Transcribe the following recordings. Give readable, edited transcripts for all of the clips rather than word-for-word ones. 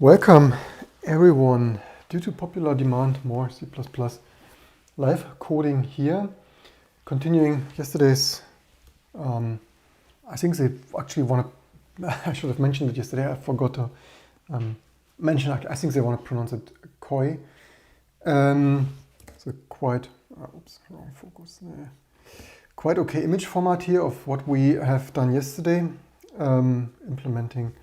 Welcome everyone. Due to popular demand, more C++ live coding here. Continuing yesterday's, I think they actually want to, I should have mentioned it yesterday, I forgot to mention, I think they want to pronounce it koi. So quite, oops, wrong focus there. Quite okay image format here of what we have done yesterday, implementing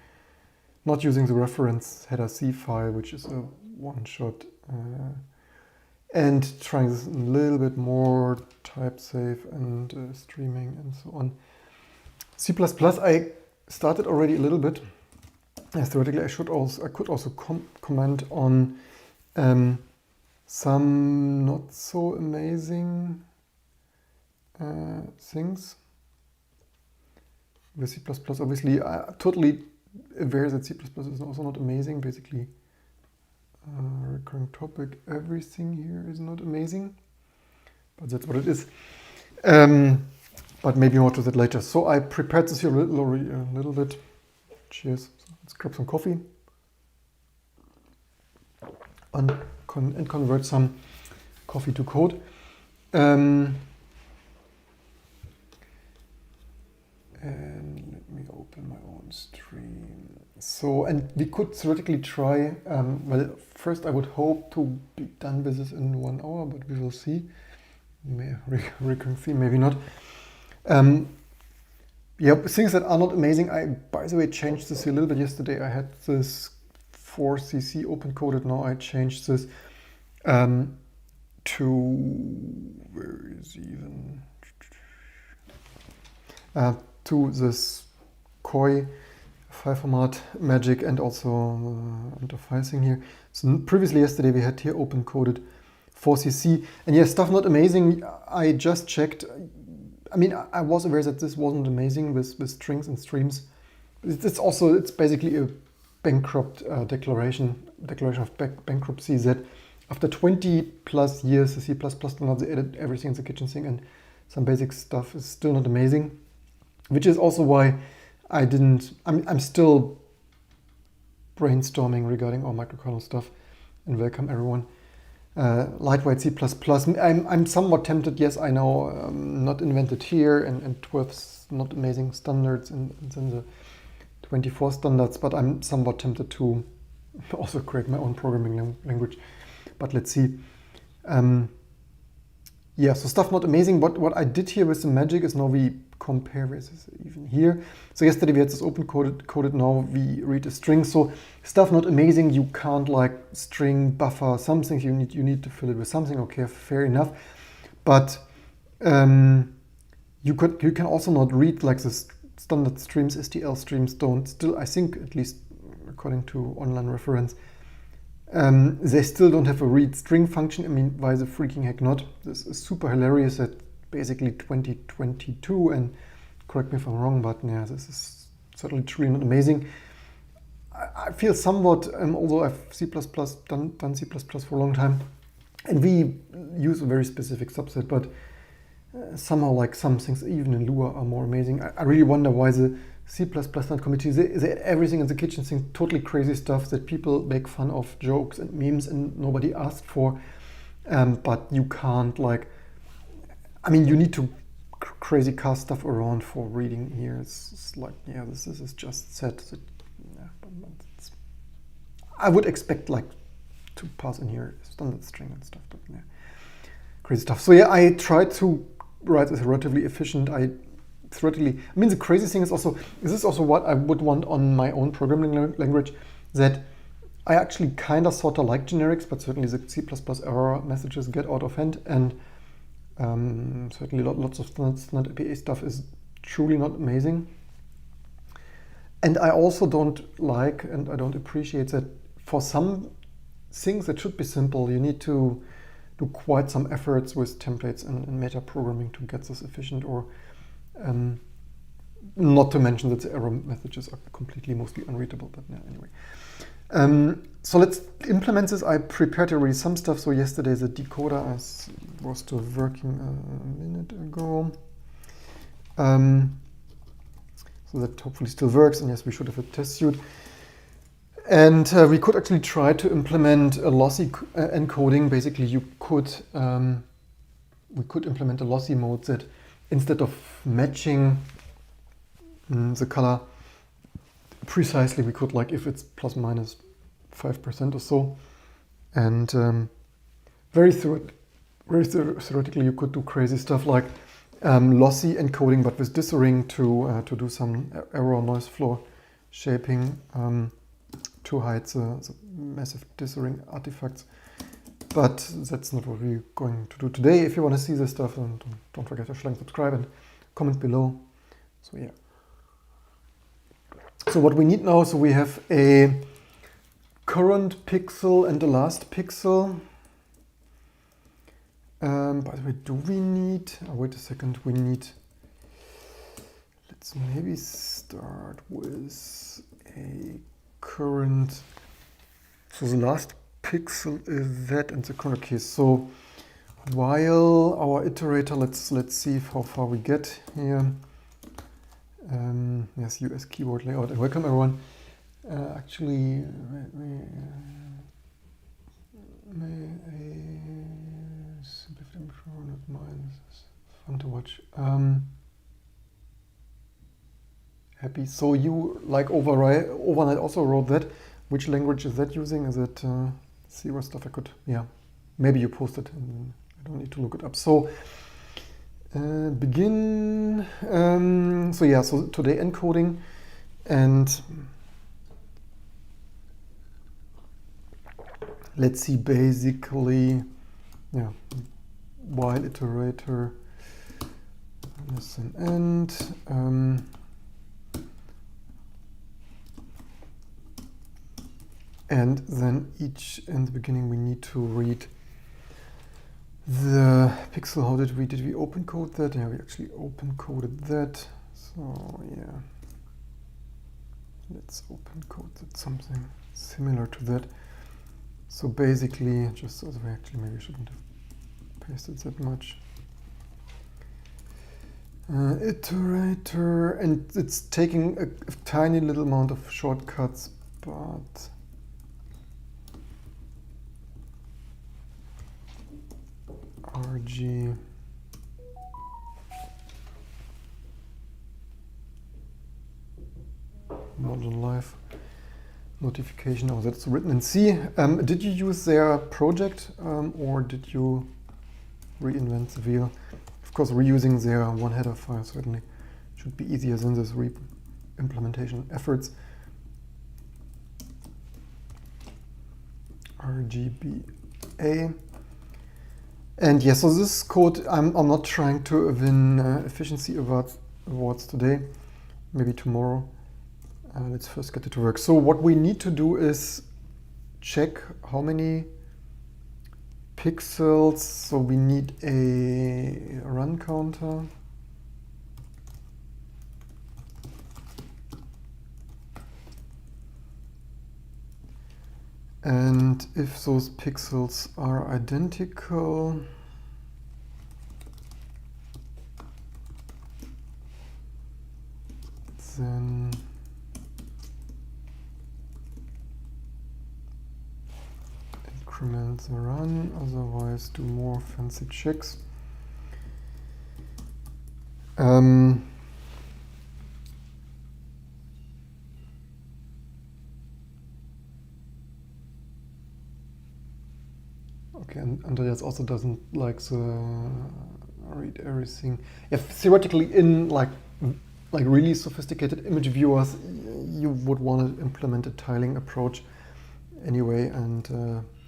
not using the reference header C file, which is a one-shot, and trying this a little bit more type safe and streaming and so on. C++, I started already a little bit. Theoretically, I could also comment on some not so amazing things with C++. Obviously, totally aware that C++ is also not amazing. Basically, recurring topic, everything here is not amazing, but that's what it is. But maybe more to that later. So I prepared this here a little bit. Cheers. So let's grab some coffee and convert some coffee to code. And let me open my own stream. So, and we could theoretically try, well, first I would hope to be done with this in 1 hour, but we will see. Recurring theme, maybe not. Yeah, things that are not amazing. I, by the way, changed this a little bit yesterday. I had this 4cc open coded. Now I changed this to, where is even? To this koi file format magic and also under file thing here. So previously yesterday we had here open coded 4cc, and yeah, stuff not amazing. I just checked. I mean, I was aware that this wasn't amazing with strings and streams. It's basically a bankrupt declaration of bankruptcy, that after 20 plus years the C++ standard, they added everything in the kitchen sink, and some basic stuff is still not amazing. Which is also why I'm still brainstorming regarding our microkernel stuff, and welcome everyone. Lightweight C++, I'm somewhat tempted, yes, I know, not invented here, and 12's not amazing standards, and then the 24 standards, but I'm somewhat tempted to also create my own programming language, but let's see. Yeah, so stuff not amazing. What I did here with the magic is now we compare with this even here. So yesterday we had this open coded, now we read a string. So stuff not amazing, you can't like string buffer something, you need to fill it with something. Okay, fair enough. But you can also not read like the standard streams, STL streams don't still, I think, at least according to online reference, they still don't have a read string function. I mean, why the freaking heck not? This is super hilarious at basically 2022, and correct me if I'm wrong, but yeah, this is certainly truly not amazing. I feel somewhat, although I've done C++ for a long time, and we use a very specific subset, but somehow like some things even in Lua are more amazing. I really wonder why the C++ committee, they add everything in the kitchen sink, totally crazy stuff that people make fun of, jokes and memes, and nobody asked for. But you can't like, I mean, you need to crazy cast stuff around for reading here. It's like, yeah, this is just set. Yeah, but I would expect like to pass in here standard string and stuff, but yeah, crazy stuff. So yeah, I tried to write this relatively efficient. Theoretically, I mean, the crazy thing is also, this is also what I would want on my own programming language, that I actually kind of sort of like generics, but certainly the C++ error messages get out of hand, and certainly lots of standard APA stuff is truly not amazing. And I also don't like, and I don't appreciate that for some things that should be simple, you need to do quite some efforts with templates and meta programming to get this efficient, or not to mention that the error messages are completely mostly unreadable, but yeah, anyway. So let's implement this. I prepared already some stuff. So yesterday the decoder was still working a minute ago. So that hopefully still works, and yes, we should have a test suite. And we could actually try to implement a lossy encoding. Basically, we could implement a lossy mode that instead of matching the color precisely, we could, like, if it's plus minus 5% or so, and very theoretically, you could do crazy stuff like lossy encoding, but with dithering to do some error noise floor shaping to hide the massive dithering artifacts. But that's not what we're going to do today. If you want to see this stuff, then don't forget to subscribe and comment below. So yeah. So what we need now, so we have a current pixel and the last pixel. By the way, do we need, wait a second, we need, let's maybe start with a current, so the last pixel is that and the current case. So while our iterator, let's see how far we get here. Yes, US keyboard layout, and welcome everyone. Actually, fun to watch. Happy. So you, like, overnight also wrote that. Which language is that using? Is it zero stuff? I could, yeah, maybe you posted. I don't need to look it up. So begin. So yeah, so today encoding, and let's see, basically, yeah, while iterator is an end. And then in the beginning we need to read the pixel. How did we open code that? Yeah, we actually open coded that. So yeah, let's open code that, something similar to that. So basically, just as we actually maybe shouldn't have pasted that much. Iterator, and it's taking a tiny little amount of shortcuts, but RG model live notification. Oh, that's written in C. Did you use their project or did you reinvent the wheel? Of course, reusing their one header file certainly should be easier than this re-implementation efforts. RGBA. And yeah, so this code, I'm not trying to win efficiency awards today, maybe tomorrow. Let's first get it to work. So what we need to do is check how many pixels. So we need a run counter. And if those pixels are identical, then increment the run, otherwise do more fancy checks. Okay, and Andreas also doesn't like the read everything. If theoretically in like really sophisticated image viewers, you would want to implement a tiling approach anyway, and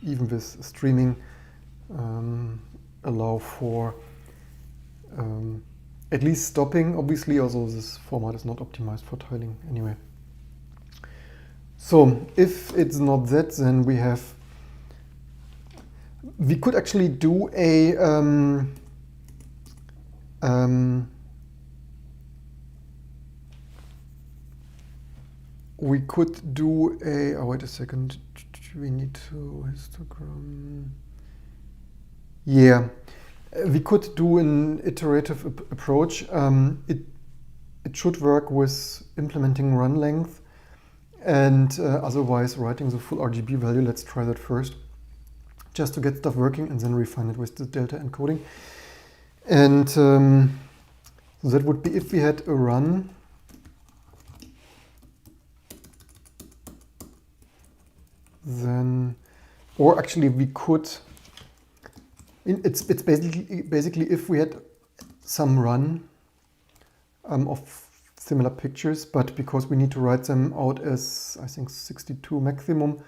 even with streaming, allow for at least stopping, obviously, although this format is not optimized for tiling anyway. So if it's not that, then we could actually do a oh, wait a second, we need to histogram. Yeah, we could do an iterative approach. It should work with implementing run length And otherwise writing the full RGB value. Let's try that first, just to get stuff working and then refine it with the delta encoding. And so that would be if we had a run. Then, or actually we could, it's basically if we had some run of similar pictures, but because we need to write them out as, I think, 62 maximum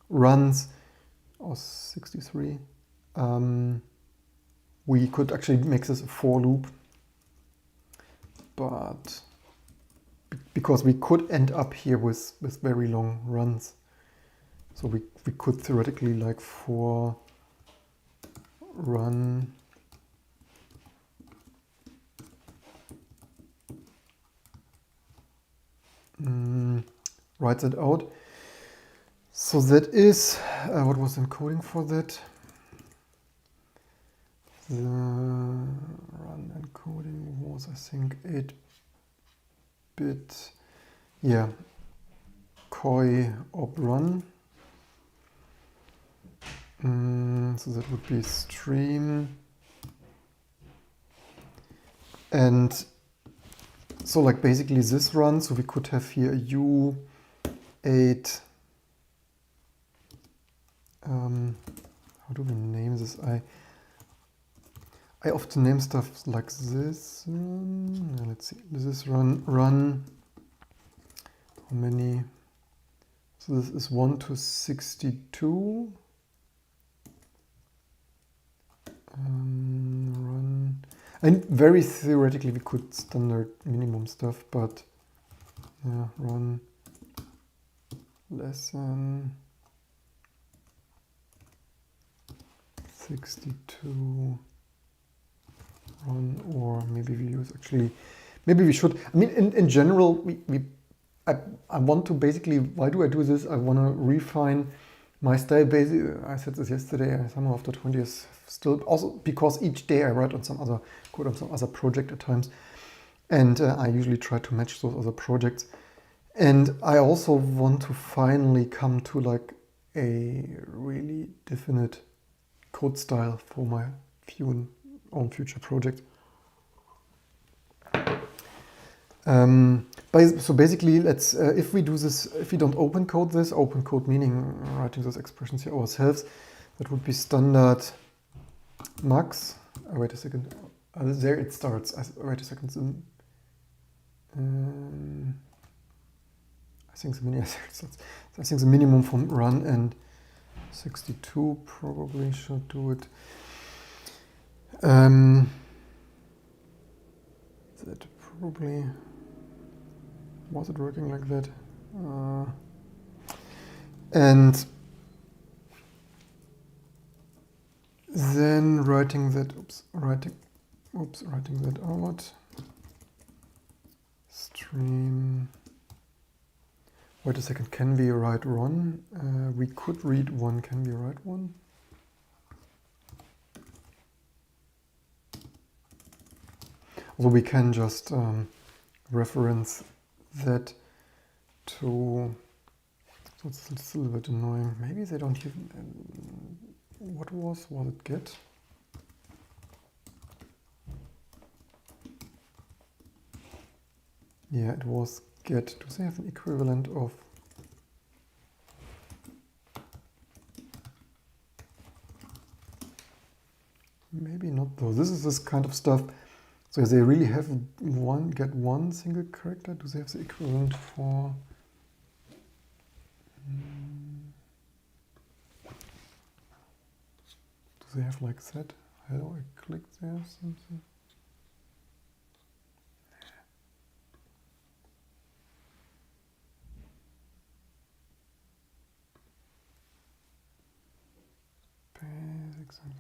runs, or 63, we could actually make this a for loop, but because we could end up here with very long runs. So we could theoretically like for run write that out. So that is, what was encoding for that? The run encoding was, I think, 8-bit, yeah, koi op run. So that would be stream. And so like basically this run, so we could have here a U8, how do we name this? I often name stuff like this. Let's see, this is run, how many? So this is 1 to 62. Run, and very theoretically we could standard minimum stuff, but yeah, run less than 62 run, or maybe we use actually, maybe we should, I mean in general I want to basically, why do I do this? I want to refine my style. Basically, I said this yesterday, somehow after 20 years still, also because each day I write on some other code on some other project at times, and I usually try to match those other projects. And I also want to finally come to like a really definite code style for my own future project. So basically, let's if we do this, if we don't open code meaning writing those expressions here ourselves, that would be standard max. Wait a second, there it starts. Wait a second. I think the minimum from run and 62 probably should do it. That probably. Was it working like that? And then writing that out. Stream. Wait a second, can we write one? We could read one, can we write one? So we can just reference that to, so it's a little bit annoying. Maybe they don't even, what was it get? Yeah, it was get. Do they have an equivalent of? Maybe not though. This is this kind of stuff. So they really have get one single character. Do they have the equivalent for? Do they have like that? How do I click there? Something. Basic something.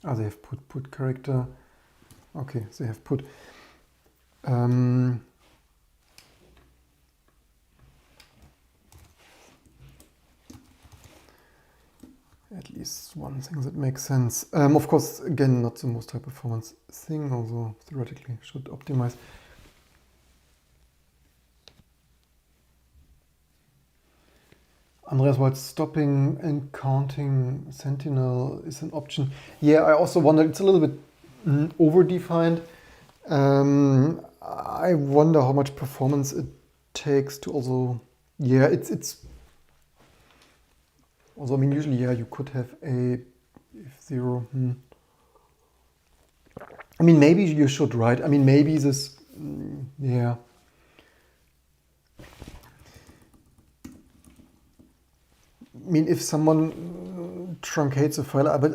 Ah, they have put character. Okay, they have put. at least one thing that makes sense. Of course, again, not the most high performance thing, although theoretically should optimize. Andreas, while stopping and counting Sentinel is an option. Yeah, I also wonder, it's a little bit over-defined. I wonder how much performance it takes to also, yeah, it's also, I mean, usually, yeah, you could have a if 0. I mean, maybe you should, right? I mean, maybe this, yeah. I mean, if someone truncates a file, but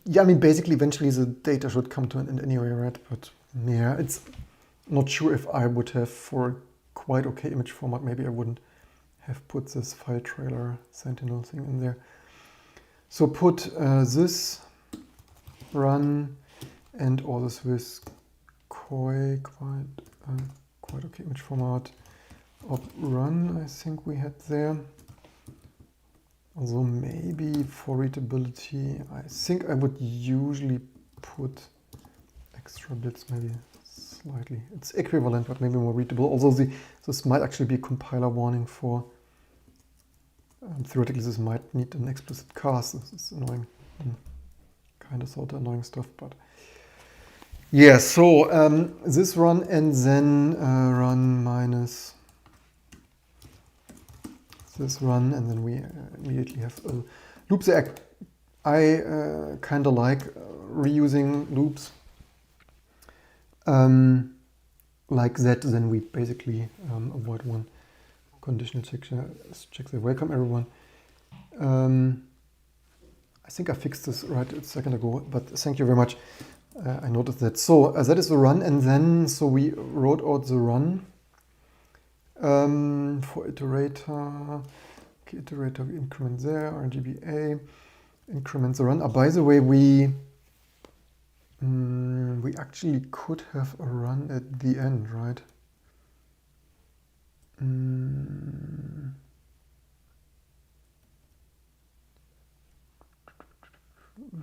yeah, I mean, basically, eventually the data should come to an end anyway, right? But yeah, it's not sure if I would have, for a quite okay image format, maybe I wouldn't have put this file trailer Sentinel thing in there. So put this run and all this with quite okay image format of run, I think we had there. Also maybe for readability, I think I would usually put extra bits, maybe slightly. It's equivalent, but maybe more readable. Although this might actually be a compiler warning for, theoretically this might need an explicit cast. This is annoying, kind of sort of annoying stuff, but yeah, so this run and then run minus this run, and then we immediately have a loop there. I kind of like reusing loops like that. Then we basically avoid one conditional check there. Welcome everyone. I think I fixed this right a second ago, but thank you very much. I noticed that. So that is the run, and then so we wrote out the run. For iterator, okay, iterator, we increment there, RGBA, increment the run. By the way, we actually could have a run at the end, right?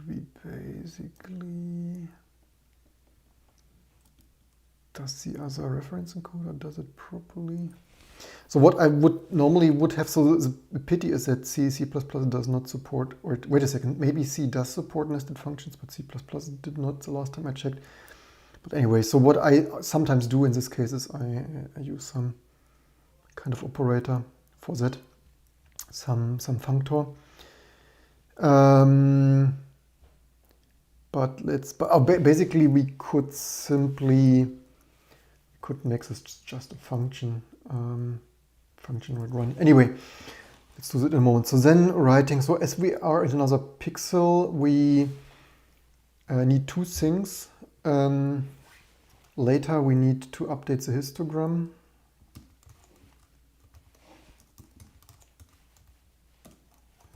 We basically, does the other reference encoder does it properly? So what I would normally have, so the pity is that C does not support, or wait a second, maybe C does support nested functions, but C++ did not the last time I checked. But anyway, so what I sometimes do in this case is I use some kind of operator for that, some functor. Basically we could simply make this just a function. Function would run. Anyway, let's do that in a moment. So then writing, so as we are in another pixel, we need two things. Later we need to update the histogram.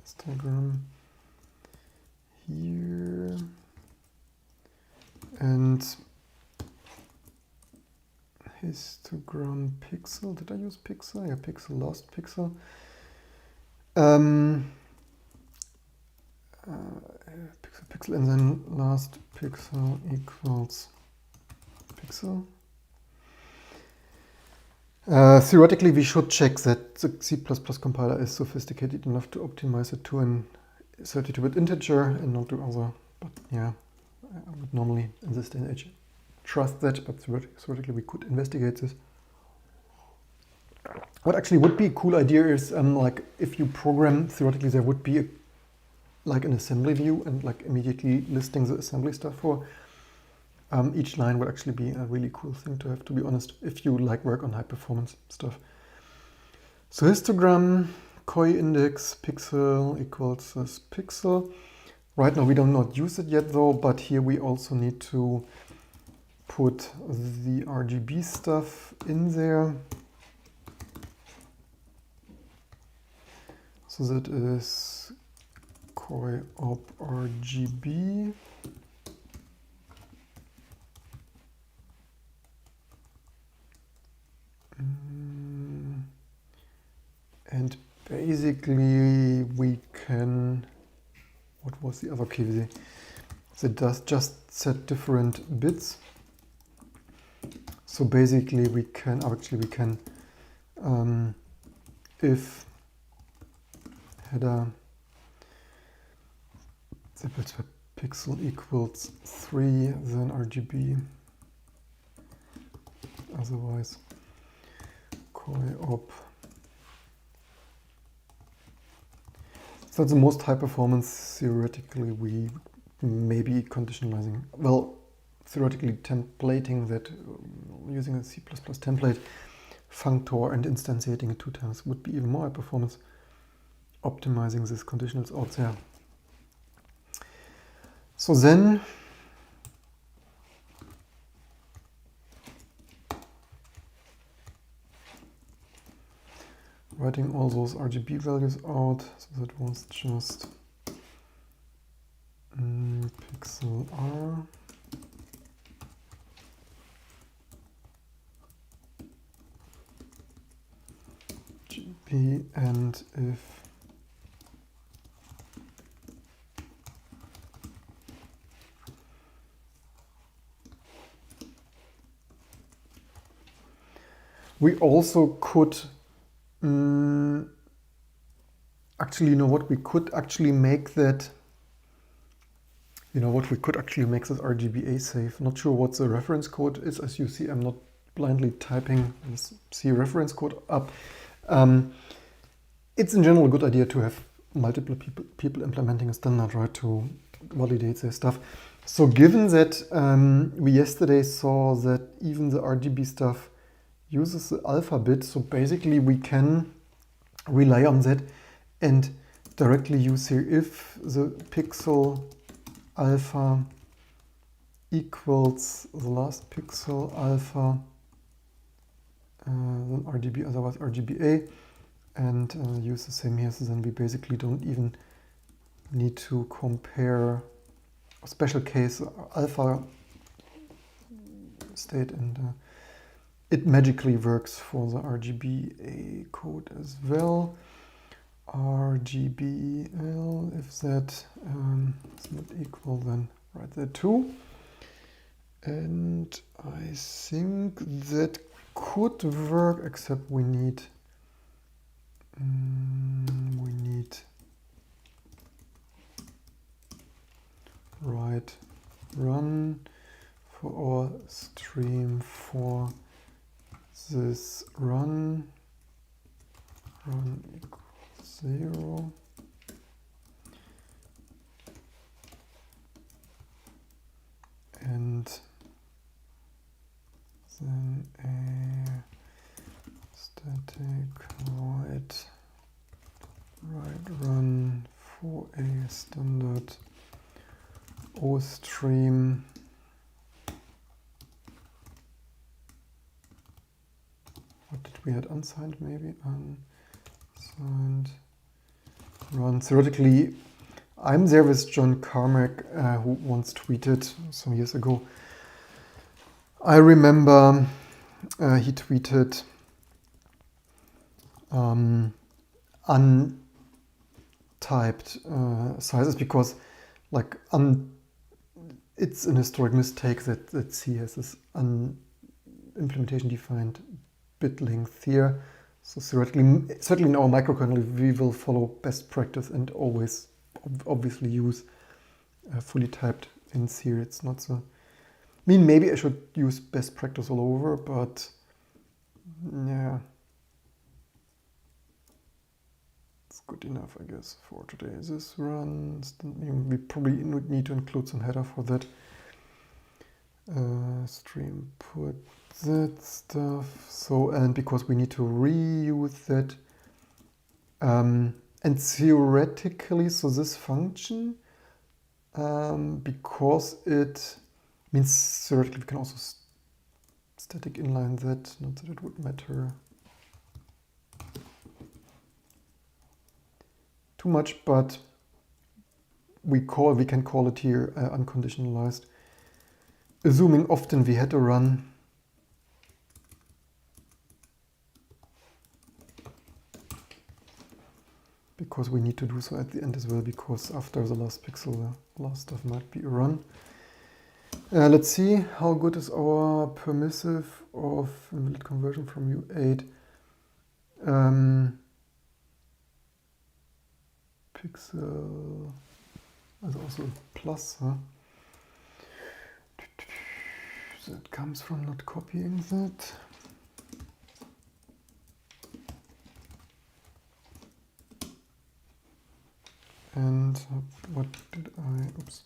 Histogram here. And histogram pixel. Did I use pixel? Yeah, pixel, last pixel. Pixel, and then last pixel equals pixel. Theoretically, we should check that the C++ compiler is sophisticated enough to optimize it to an 32-bit integer and not to other. But yeah, I would normally in this day and age trust that, but theoretically we could investigate this. What actually would be a cool idea is like if you program, theoretically there would be like an assembly view and like immediately listing the assembly stuff for each line would actually be a really cool thing to have, to be honest, if you like work on high performance stuff. So histogram koi index pixel equals this pixel. Right now we do not use it yet though, but here we also need to put the RGB stuff in there. So that is koi op RGB. And basically we can what was the other key? They just set different bits. So basically we can, if header the bit per pixel equals 3, then RGB, otherwise op. So that's the most high performance. Theoretically we may be conditionalizing, well, theoretically templating that using a C++ template functor and instantiating it 2 times would be even more high performance, optimizing these conditionals out there. So then writing all those RGB values out, so that was just pixel R, GB, and if we also could actually, you know what, we could actually make that, we could actually make this RGBA safe. Not sure what the reference code is. As you see, I'm not blindly typing this C reference code up. It's in general a good idea to have multiple people implementing a standard, right, to validate their stuff. So given that we yesterday saw that even the RGB stuff uses the alpha bit, so basically we can rely on that and directly use here if the pixel alpha equals the last pixel alpha, then RGB, otherwise RGBA, and use the same here. So then we basically don't even need to compare a special case alpha state, and it magically works for the RGBA code as well. RGBL, if that is not equal, then write that too. And I think that could work, except we need write run for our stream for this run equals 0. And then a static write run for a standard O stream what did we had unsigned, maybe unsigned run. Theoretically, I'm there with John Carmack, who once tweeted some years ago. I remember he tweeted untyped sizes because, like, it's an historic mistake that C has this implementation defined bit length here. So theoretically, certainly in our microkernel, we will follow best practice and always obviously use fully typed things here. It's not so. I mean, maybe I should use best practice all over, but yeah, it's good enough, I guess, for today. This runs. We probably need to include some header for that. Stream put that stuff. So, and because we need to reuse that, and theoretically, so this function, because it means theoretically we can also static inline that, not that it would matter too much, but we can call it here unconditionalized, assuming often we had a run. course we need to do so at the end as well, because after the last pixel, the last stuff might be a run. Let's see how good is our permissive of invalid conversion from U8. Pixel is also a plus, huh? That comes from not copying that. And what did I, oops.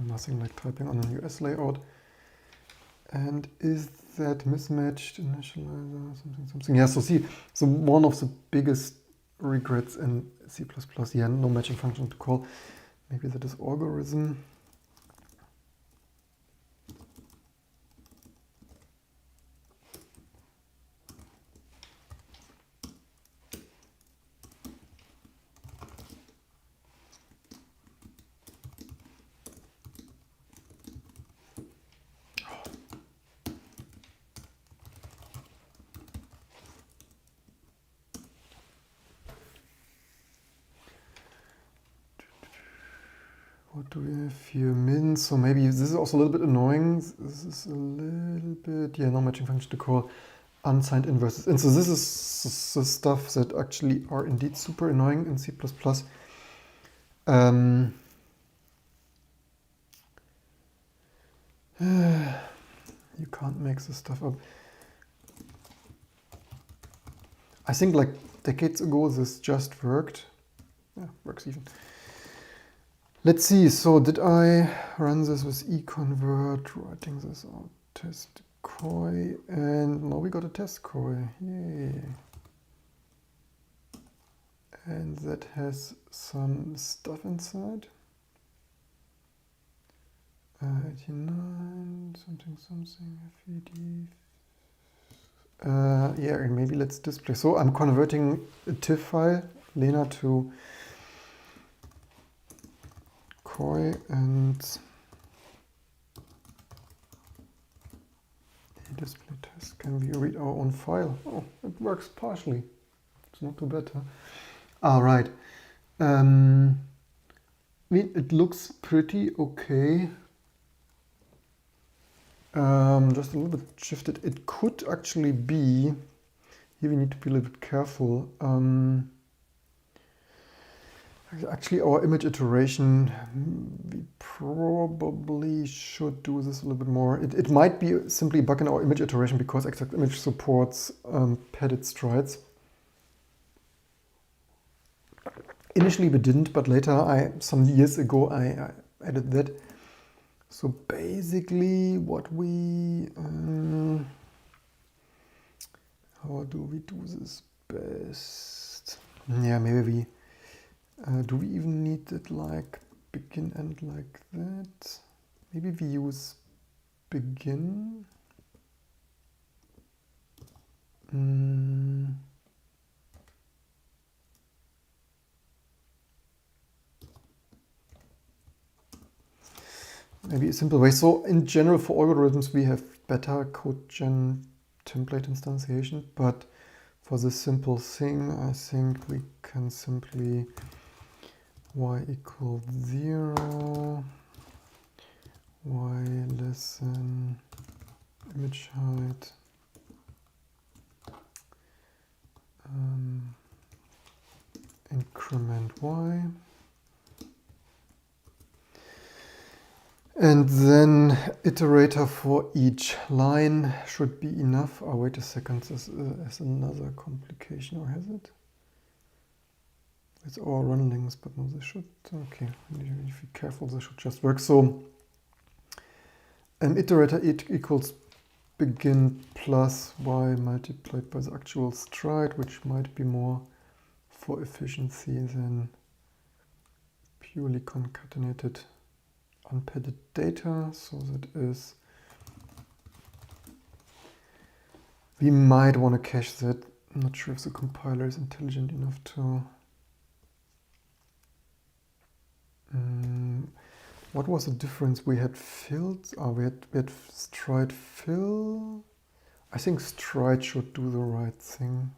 Nothing like typing on an US layout. And is that mismatched initializer, something? Yeah, so see, so one of the biggest regrets in C++, yeah, no matching function to call. Maybe that is algorithm. What do we have here? Min, so maybe this is also a little bit annoying. This is a little bit, yeah, no matching function to call unsigned inverses. And so this is the stuff that actually are indeed super annoying in C++. You can't make this stuff up. I think like decades ago this just worked. Yeah, works even. Let's see, so did I run this with econvert, writing this out, test coy, and now we got a test coy, yay. And that has some stuff inside. 89, something, FED. Yeah, and maybe let's display. So I'm converting a TIFF file, Lena, to coy, and a display test. Can we read our own file? Oh, it works partially. It's not too bad, huh? All right. I mean, it looks pretty okay. Just a little bit shifted. It could actually be, here we need to be a little bit careful. Actually, our image iteration, we probably should do this a little bit more. It might be simply a bug in our image iteration because ExactImage supports padded strides. Initially we didn't, but later, some years ago, I added that. So basically what we, how do we do this best? Yeah, maybe we, do we even need it like begin end like that? Maybe we use begin. Maybe a simple way. So in general, for algorithms, we have better code gen template instantiation, but for this simple thing, I think we can simply y equal 0, y less than image height, increment y. And then iterator for each line should be enough. Oh, wait a second, this is another complication, or has it? It's all run links, but no, this should, okay, if you're careful, this should just work. So an iterator equals begin plus y multiplied by the actual stride, which might be more for efficiency than purely concatenated unpadded data. So that is, we might want to cache that. I'm not sure if the compiler is intelligent enough to. What was the difference? We had filled, we had stride fill. I think Stride should do the right thing.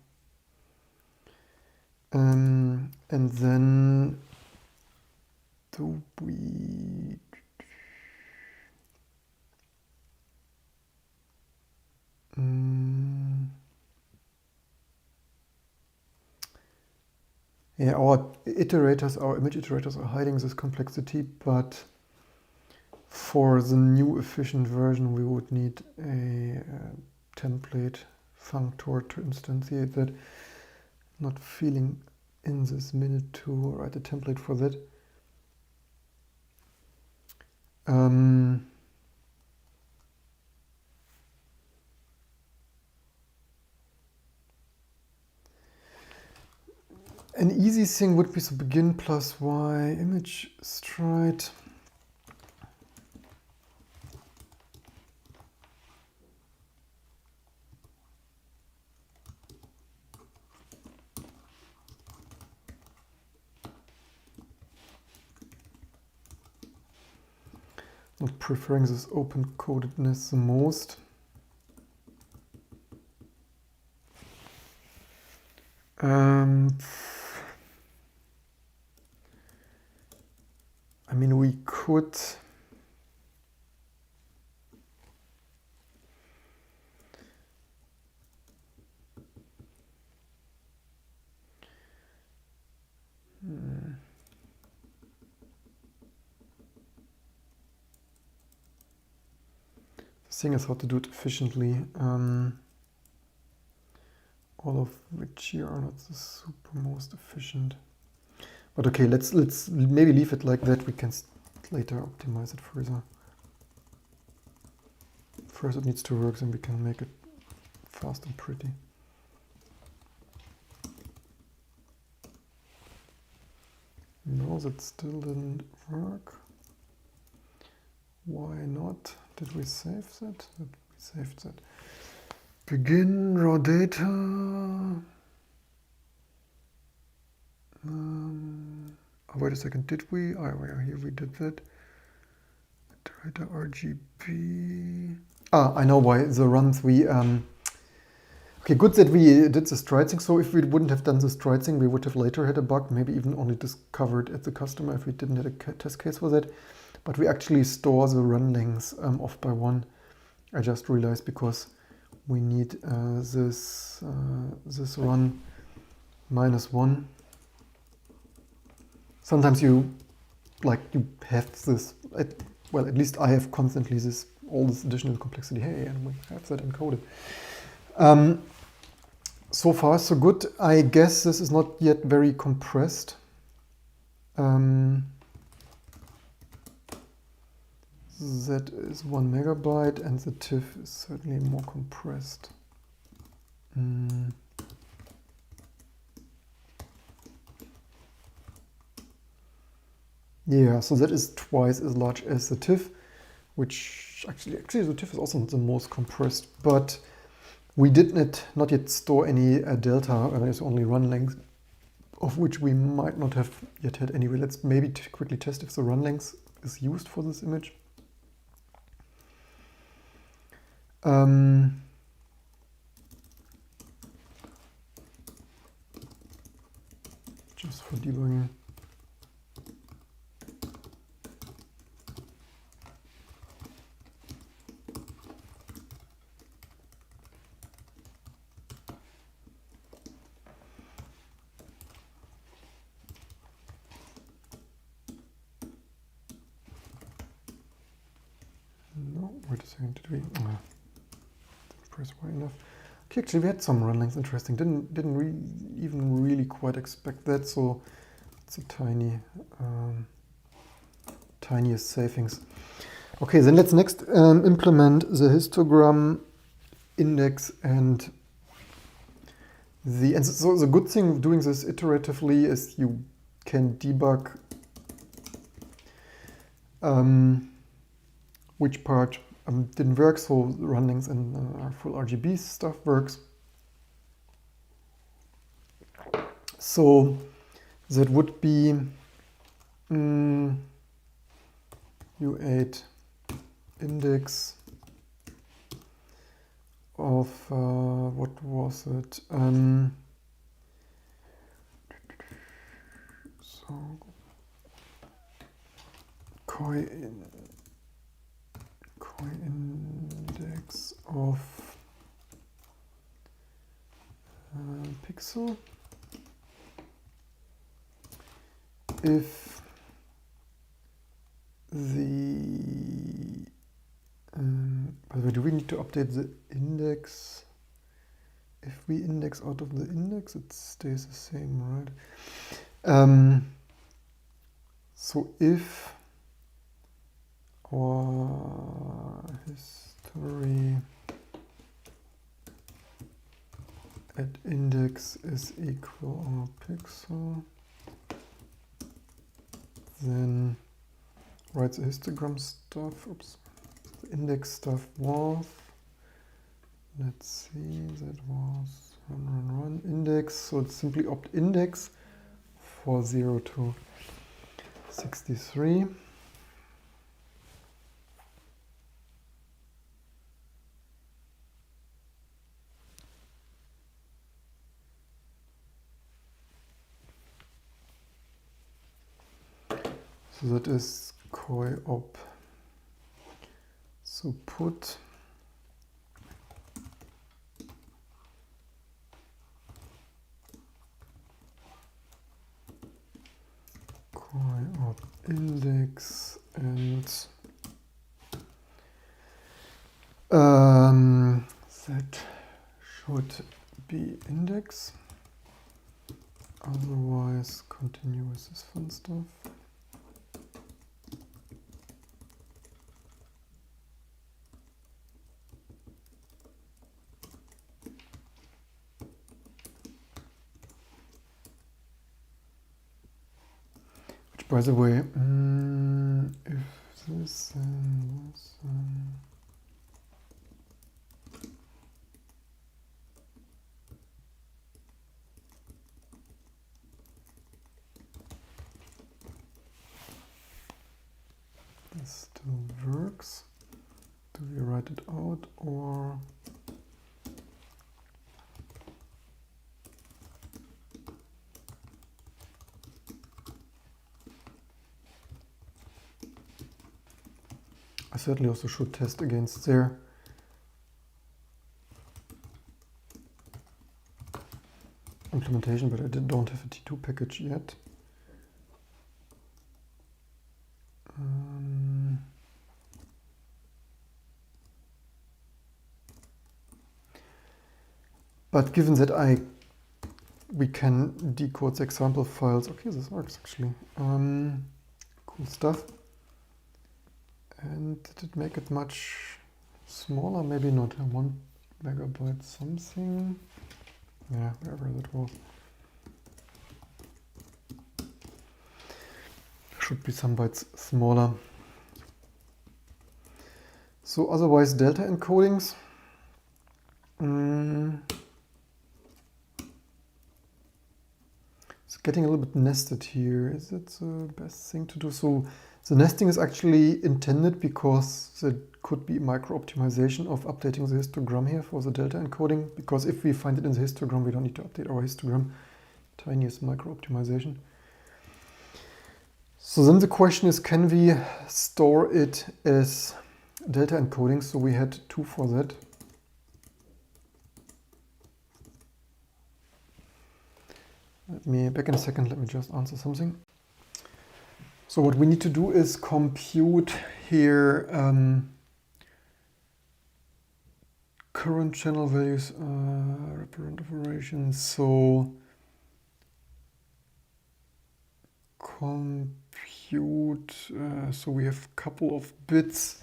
And then do we... yeah, our iterators, our image iterators are hiding this complexity, but for the new efficient version, we would need a template functor to instantiate that. Not feeling in this minute to write a template for that. An easy thing would be to begin plus y image stride. Not preferring this open-codedness the most. I mean, we could the thing is how to do it efficiently. All of which here are not the super most efficient. But okay, let's maybe leave it like that. We can later optimize it further. First it needs to work, then we can make it fast and pretty. No, that still didn't work. Why not? Did we save that? We saved that. Begin raw data. Oh, wait a second, did we? Oh, here we did that. Iterator RGB. Ah, I know why the runs we... Okay, good that we did the stride thing. So if we wouldn't have done the stride thing, we would have later had a bug, maybe even only discovered at the customer if we didn't have a test case for that. But we actually store the run lengths off by 1. I just realized because we need this run -1. Sometimes you have this, well, at least I have constantly all this additional complexity. Hey, and we have that encoded. So far, so good. I guess this is not yet very compressed. That is 1 megabyte, and the TIFF is certainly more compressed. Yeah, so that is twice as large as the TIFF, which actually the TIFF is also not the most compressed, but we did not yet store any delta, there's only run length, of which we might not have yet had anyway. Let's maybe quickly test if the run length is used for this image. Just for debugging. No, wait a second, did we? Didn't press Y enough. Okay, actually we had some run lengths, interesting. Didn't even really quite expect that, so it's a tiniest savings. Okay, then let's next implement the histogram index and so the good thing of doing this iteratively is you can debug which part didn't work, so the run lengths and our full RGB stuff works. So that would be U8 index of, what was it? So index of pixel if the by the way, do we need to update the index? If we index out of the index, it stays the same, right? So if our history at index is equal our pixel, then write the histogram stuff. Oops, the index stuff was, let's see, that was run index. So it's simply opt index for 0 to 63. So that is koi op. So put koi op index and that should be index. Otherwise, continue with this fun stuff. Which, by the way, if this and this this still works. Do we write it out or I certainly also should test against their implementation, but I don't have a T2 package yet. But given that we can decode the example files, okay, this works actually. Cool stuff. And did it make it much smaller? Maybe not. 1 megabyte something. Yeah, wherever that was. Should be some bytes smaller. So otherwise, delta encodings. It's getting a little bit nested here. Is it the best thing to do? So the nesting is actually intended because there could be micro-optimization of updating the histogram here for the delta encoding, because if we find it in the histogram, we don't need to update our histogram. Tiniest micro-optimization. So then the question is, can we store it as delta encoding? So we had 2 for that. Back in a second, let me just answer something. So what we need to do is compute here current channel values, wraparound operations. So compute, so we have a couple of bits.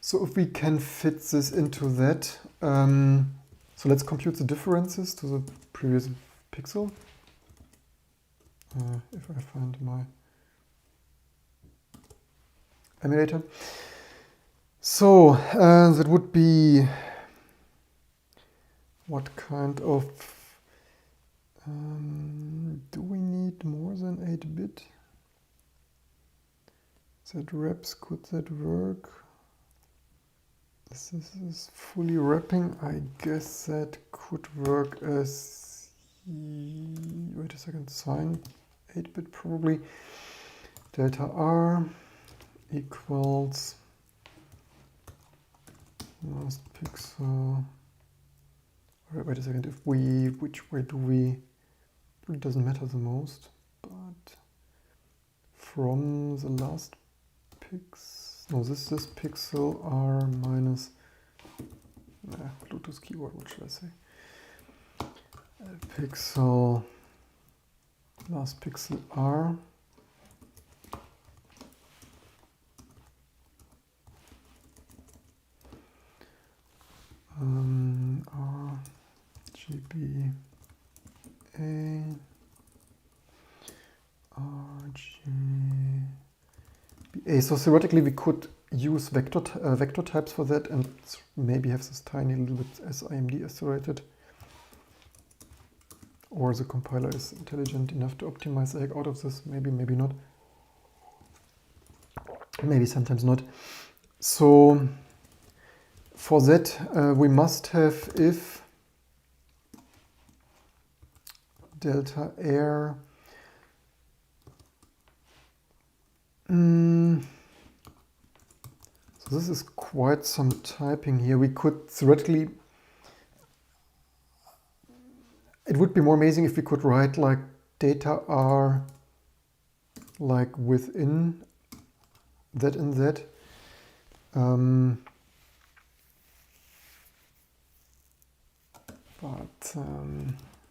So if we can fit this into that, so let's compute the differences to the previous pixel. If I find my emulator. So that would be what kind of, do we need more than 8-bit? That reps, could that work? This is fully wrapping. I guess that could work as, wait a second, sine 8-bit probably. Delta R equals last pixel. Wait a second, if we, which way do we, it doesn't matter the most, but from the last pixel, no, this pixel R minus, Bluetooth keyboard, what should I say? Pixel, last pixel R. R, GB, A, R, G, B, A. So theoretically we could use vector types for that and maybe have this tiny little bit SIMD accelerated. Or the compiler is intelligent enough to optimize the heck out of this. Maybe, maybe not. Maybe sometimes not. So for that we must have if delta R so this is quite some typing here. We could theoretically, it would be more amazing if we could write like data R like within that and that.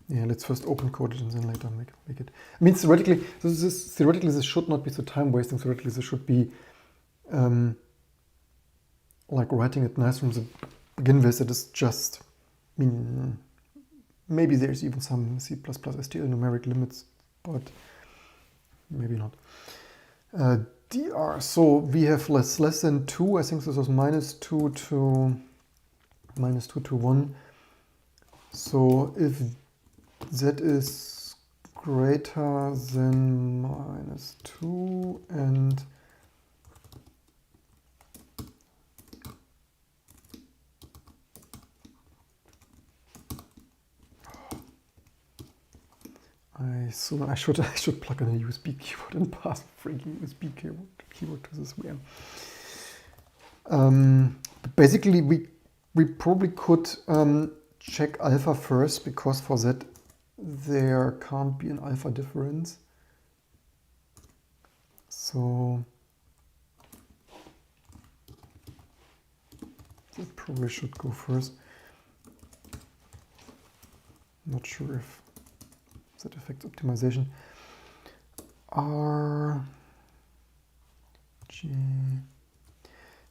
Yeah, let's first open code it and then later make it. I mean, theoretically, this should not be so time wasting. Theoretically, this should be like writing it nice from the begin with. It is just, I mean, maybe there's even some C++ STL numeric limits, but maybe not. DR. So we have less than 2. I think this was -2 to -1. So if z is greater than -2 and I should plug in a USB keyboard and pass a freaking USB keyboard to this VM. Basically, we probably could check alpha first, because for that there can't be an alpha difference. So that probably should go first. Not sure if that affects optimization. R, G.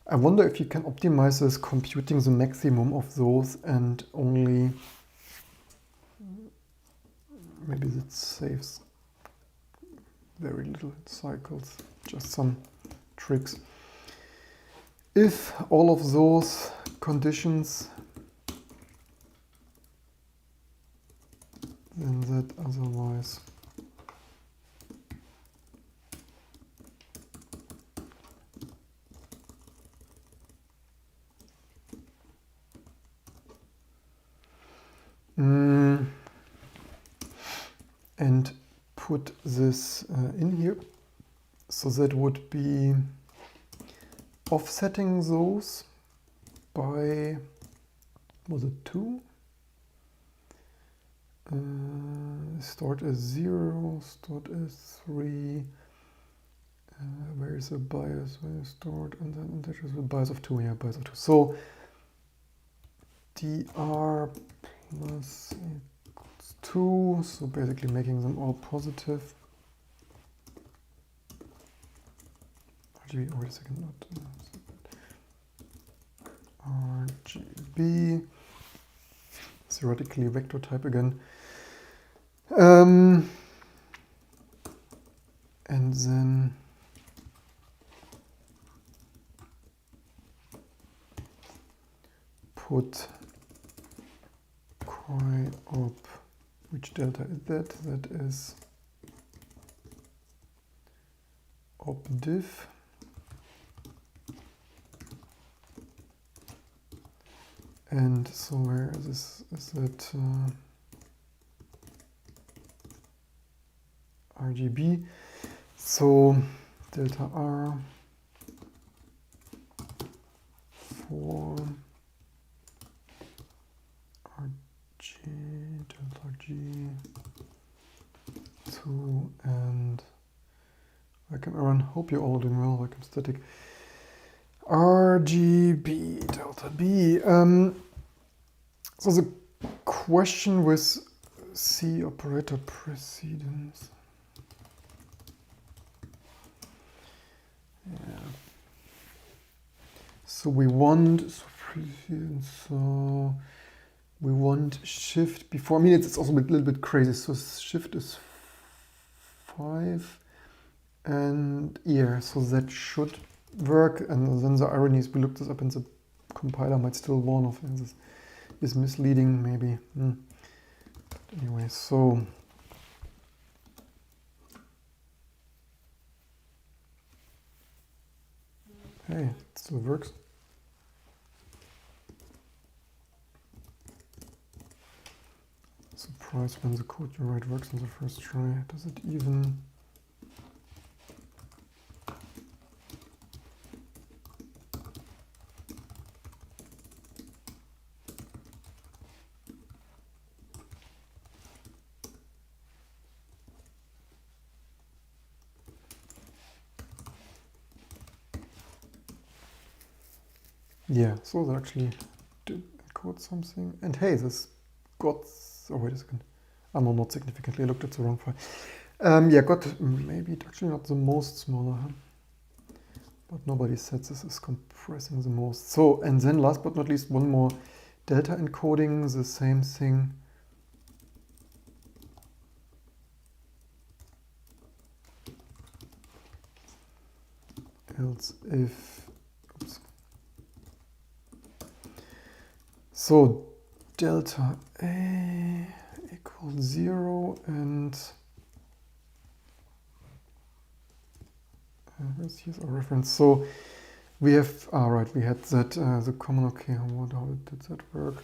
I wonder if you can optimize this computing the maximum of those and only, maybe that saves very little cycles, just some tricks. If all of those conditions, then that otherwise. And put this in here. So that would be offsetting those by, was it 2? Start as 0, start as 3. Where is the bias? Where is stored? And then integers with bias of 2. Yeah, bias of 2. So dr plus equals 2. So basically making them all positive. RGB, wait a second, not RGB. Theoretically vector type again. And then put chi op, which delta is that? That is op diff. And so where is this? Is it RGB? So delta R for RG, delta G 2, and welcome everyone, hope you're all doing well, welcome static. RGB delta B. So the question with C operator precedence. Yeah. So we want we want shift before. I mean, it's also a little bit crazy. So shift is 5, and yeah, so that should work. And then the irony is, we looked this up, and the compiler might still warn of this is misleading, maybe. But anyway, so hey, it still works. Surprised when the code you write works on the first try. Does it even? Yeah, so that actually did encode something. And hey, this got, oh wait a second. No, not significantly, I looked at the wrong file. Yeah, got maybe actually not the most smaller, huh? But nobody said this is compressing the most. So, and then last but not least, one more delta encoding, the same thing. Else if, oops. So delta A equals 0, and here's our reference. So we have, right, we had that, the common, okay, how did that work?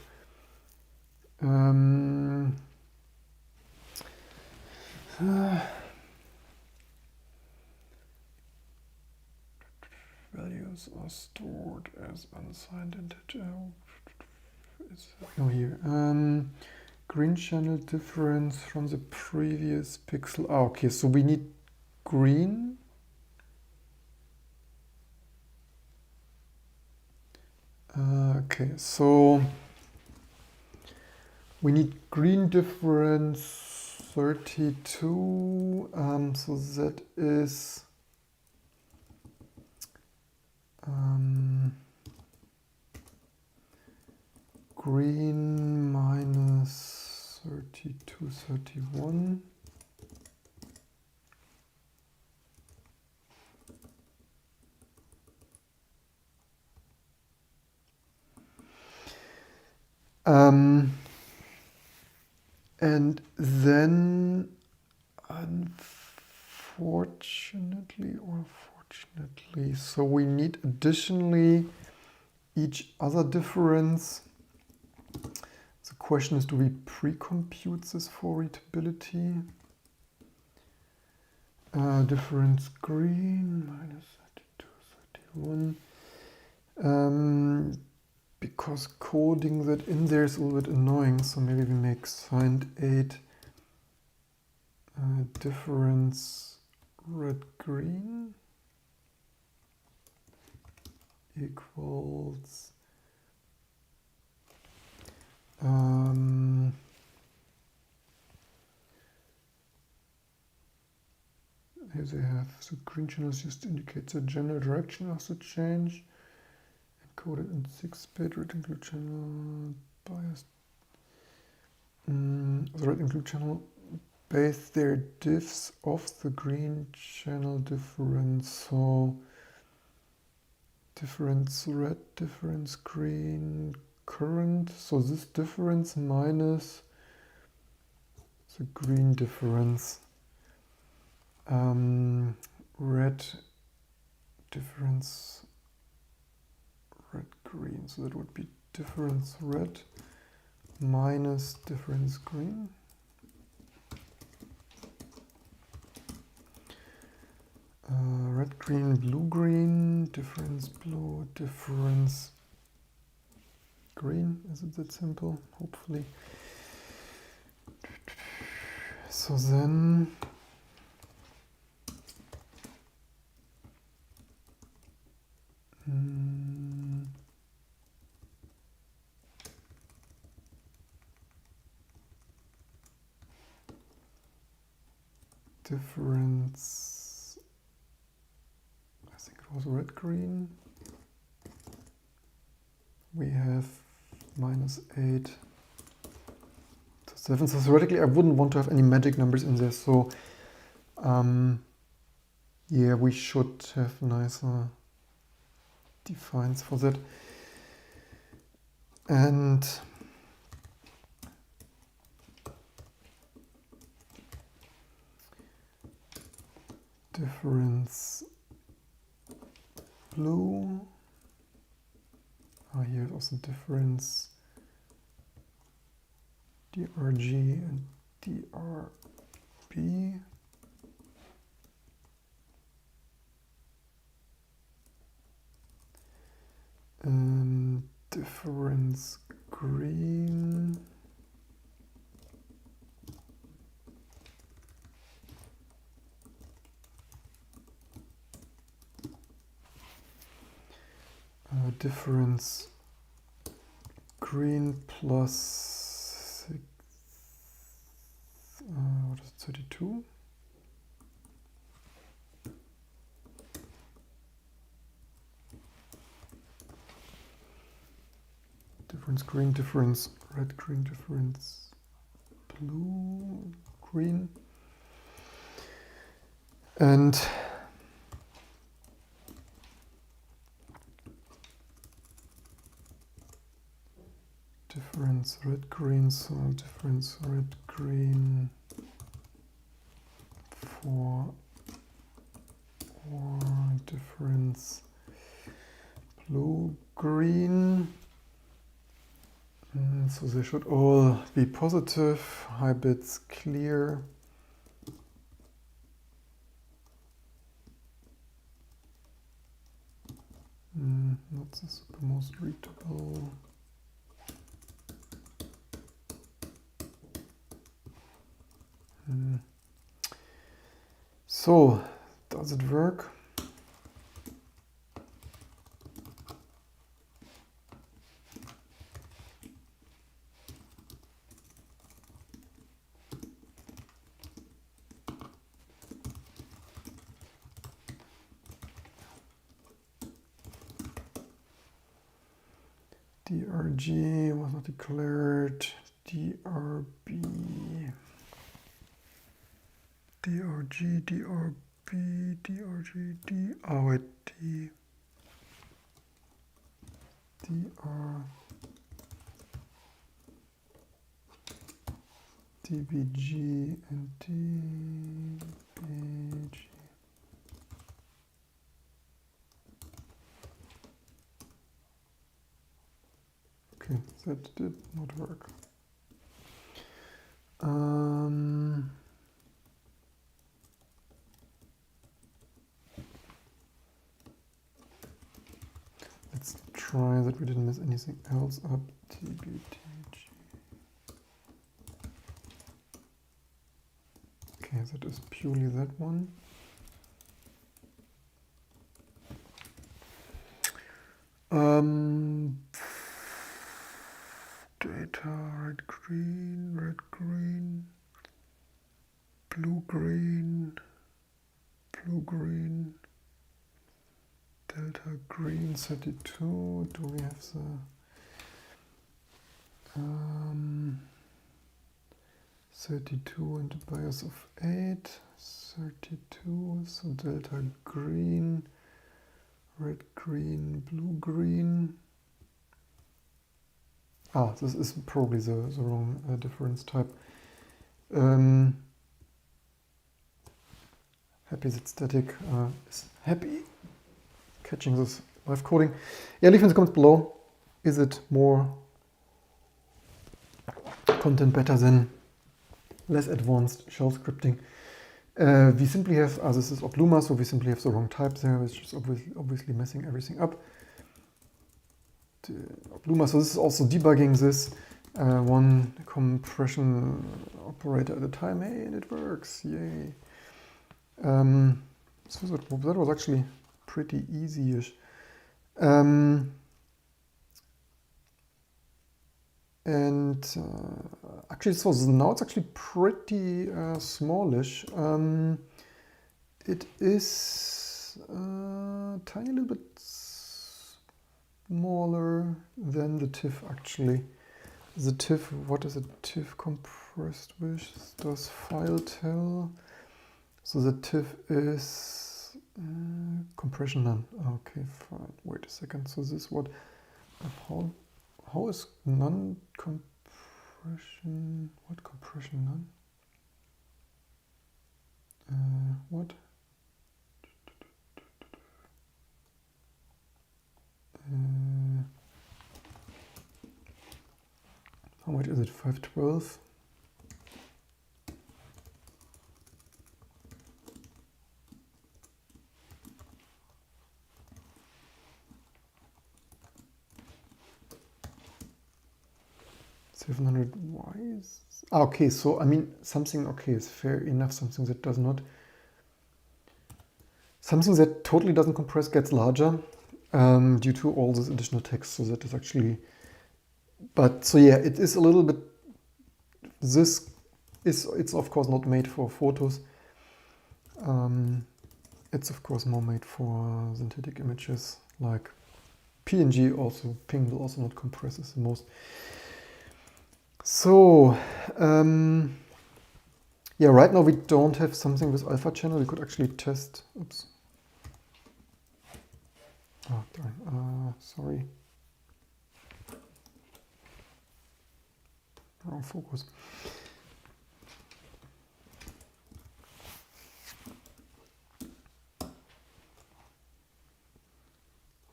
Values are stored as unsigned integer. No, here. Green channel difference from the previous pixel. Ah, okay, so we need green. Okay, so we need green difference 32. So that is green minus 32, 31. And then, unfortunately or fortunately, so we need additionally each other difference. The question is, do we pre-compute this for readability? Difference green minus 32, 31. Because coding that in there is a little bit annoying, so maybe we make signed 8 difference red green equals here they have the green channels used to indicate the general direction of the change. Encoded in 6-bit red include channel bias. The red include channel base their diffs off the green channel difference. So difference red, difference green, current. So this difference minus the green difference. Red difference red green. So that would be difference red minus difference green. Red, green, blue, green, difference blue, difference green. Is it that simple? Hopefully. So then difference, I think it was red, green. We have -8 to 7. So theoretically I wouldn't want to have any magic numbers in there. So yeah, we should have nicer defines for that. And difference blue. Here also difference DRG and DRB. And difference green. Difference green plus 6, what is it, 32? Difference green, difference red, green, difference blue, green. And difference red, green, so difference red, green for or difference blue, green. So they should all be positive, high bits clear. Not the super most readable. So, does it work? DRG was not declared. DRB. DRG, DRB, DRG, D. Oh, wait, D. DR. DBG and DBG. Okay, that did not work. Let's try that we didn't mess anything else up. TBTG. Okay, that is purely that one. Data, red, green, blue, green, delta green 32. Do we have the 32 and a bias of 8, 32, so delta green, red, green, blue, green. Ah, this is probably the wrong difference type. Happy that static is happy catching this live coding. Yeah, leave in the comments below is it more content better than less advanced shell scripting? We simply have, this is Obluma, so we simply have the wrong type there, which is obviously messing everything up. Obluma, so this is also debugging this one compression operator at a time. Hey, and it works, yay. So that was actually pretty easy-ish. Actually, so now it's actually pretty smallish. It is a tiny little bit smaller than the TIFF actually. The TIFF, what is a TIFF compressed with? Does file tell? So the TIFF is compression none. Okay, fine. Wait a second. So this what? How is none compression? What compression none? What? How much is it? 512. Why is okay, so I mean something okay is fair enough, something that does not, something that totally doesn't compress gets larger due to all this additional text, so that is actually, but so yeah, it is a little bit, it's of course not made for photos, it's of course more made for synthetic images like PNG. Also ping will also not compress as the most. So, yeah, right now we don't have something with alpha channel. We could actually test, oops. Oh, darn, sorry. Wrong focus.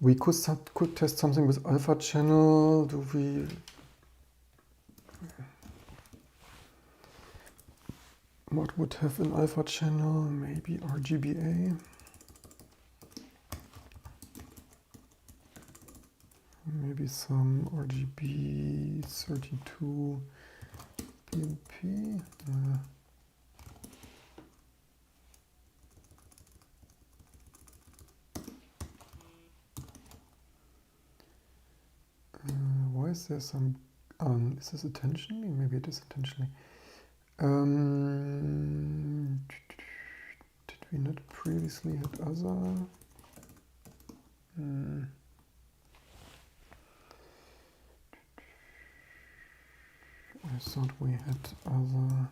We could test something with alpha channel. Do we? What would have an alpha channel? Maybe RGBA. Maybe some RGB 32 PNP. Why is there some? Is this intentionally? Maybe it is intentionally. Did we not previously had other? I thought we had other.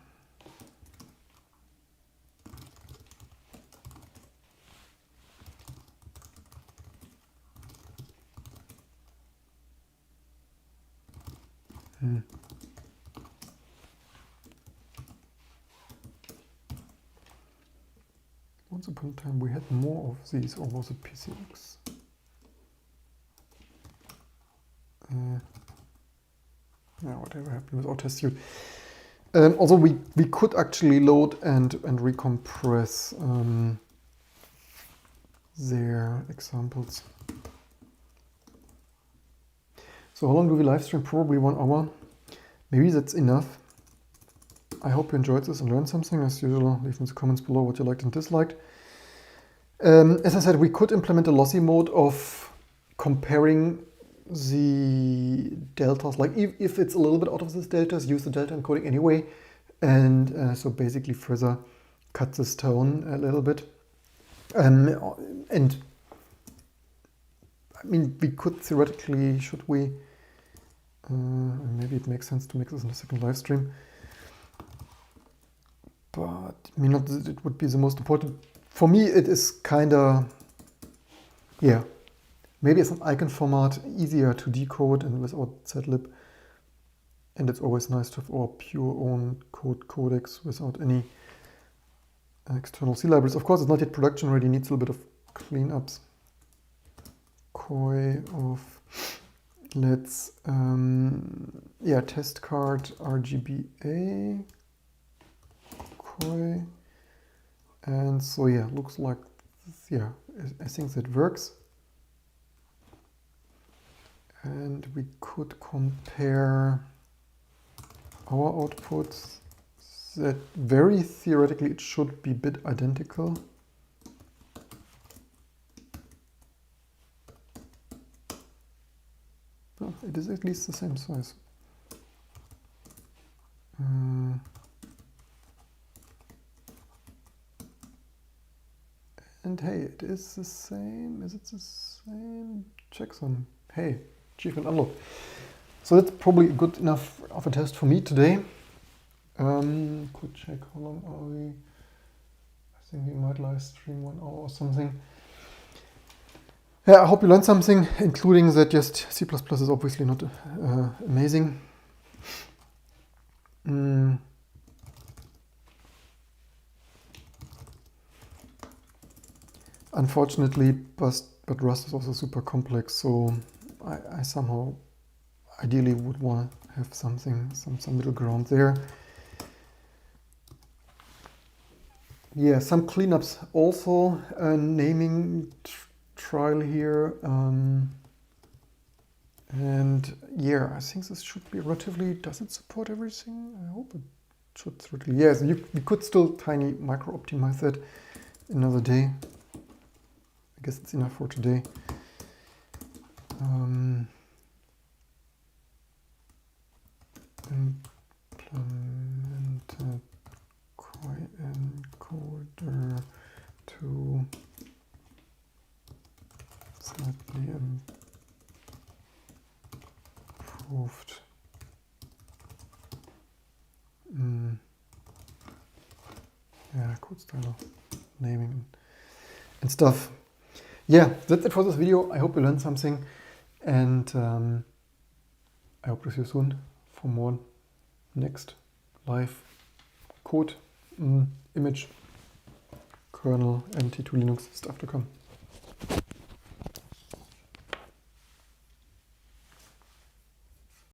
Once upon a time we had more of these, or was it PCX? Yeah, whatever happened with AutoStute. Also, we could actually load and recompress their examples. So how long do we live stream? Probably 1 hour. Maybe that's enough. I hope you enjoyed this and learned something. As usual, leave in the comments below what you liked and disliked. As I said, we could implement a lossy mode of comparing the deltas, like if it's a little bit out of this deltas, use the delta encoding anyway, and so basically further cut this down a little bit. And I mean, we could theoretically, should we, maybe it makes sense to make this in a second live stream, but I mean, not that it would be the most important. For me, it is kind of, yeah, maybe as an icon format, easier to decode and without zlib. And it's always nice to have our pure own code codecs without any external C libraries. Of course, it's not yet production ready, needs a little bit of cleanups. Koi of let's, yeah, test card RGBA, koi, and so yeah, looks like, yeah, I think that works. And we could compare our outputs that very theoretically it should be bit identical. Oh, it is at least the same size. And hey, it is the same. Is it the same? Checksum. Hey, achievement unlocked. So that's probably good enough of a test for me today. Could check how long are we. I think we might live stream 1 hour or something. Yeah, I hope you learned something, including that just C++ is obviously not amazing. Unfortunately, but Rust is also super complex, so I somehow ideally would want to have something, some middle ground there. Yeah, some cleanups also, naming trial here, and yeah, I think this should be relatively, does it support everything? I hope it should certainly. Yes, you could still tiny micro optimize that another day. I guess it's enough for today. Implemented koi encoder to slightly improved yeah, code style naming and stuff. Yeah, that's it for this video. I hope you learned something, and I hope to see you soon for more next live code, image, kernel, and T2 Linux stuff to come.